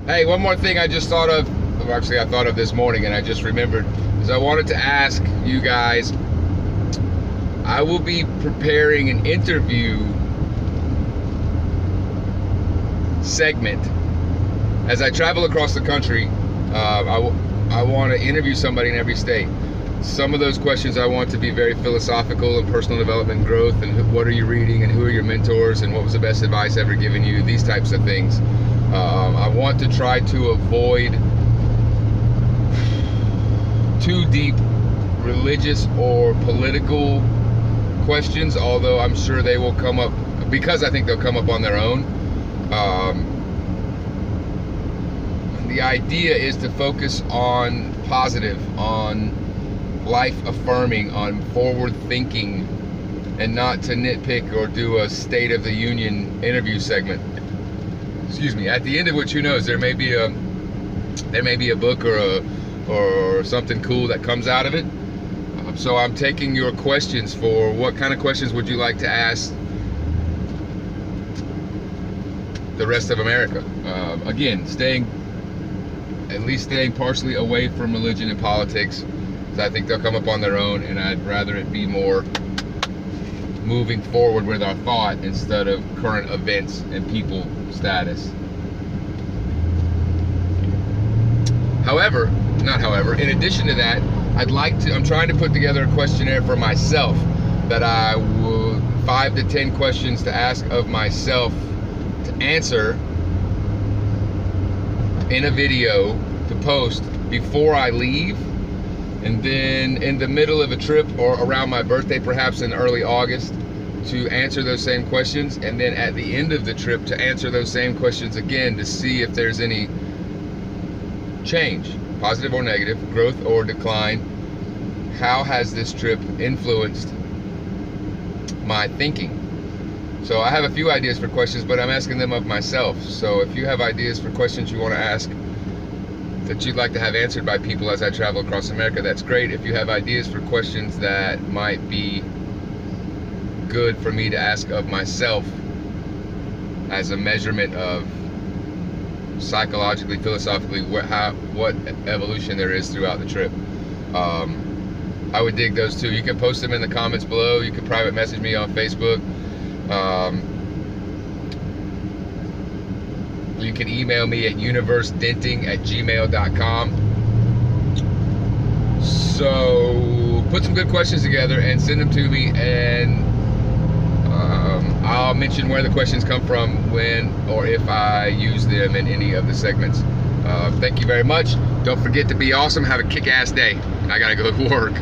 Hey, one more thing I just thought of. Well, actually, I thought of this morning and I just remembered. Is I wanted to ask you guys. I will be preparing an interview segment as I travel across the country. I want to interview somebody in every state. Some of those questions I want to be very philosophical and personal development and growth, and what are you reading, and who are your mentors, and what was the best advice ever given you, these types of things. I want to try to avoid too deep religious or political questions, although I'm sure they will come up, because I think they'll come up on their own. The idea is to focus on positive, on life affirming, on forward thinking, and not to nitpick or do a State of the Union interview segment. Excuse me. At the end of which, who knows, there may be a book or something cool that comes out of it. So I'm taking your questions for what kind of questions would you like to ask the rest of America. Again, at least staying partially away from religion and politics, because I think they'll come up on their own, and I'd rather it be more moving forward with our thought instead of current events and people status. In addition to that, I'm trying to put together a questionnaire for myself that 5 to 10 questions to ask of myself to answer in a video to post before I leave, and then in the middle of a trip or around my birthday, perhaps in early August, to answer those same questions, and then at the end of the trip to answer those same questions again to see if there's any change, positive or negative, growth or decline. How has this trip influenced my thinking? So I have a few ideas for questions, but I'm asking them of myself. So if you have ideas for questions you want to ask that you'd like to have answered by people as I travel across America, that's great. If you have ideas for questions that might be good for me to ask of myself as a measurement of psychologically, philosophically, what evolution there is throughout the trip, I would dig those too. You can post them in the comments below. You can private message me on Facebook. You can email me at universedenting@gmail.com. So put some good questions together and send them to me, and I'll mention where the questions come from, when or if I use them in any of the segments. Thank you very much. Don't forget to be awesome. Have a kick-ass day. I gotta go to work.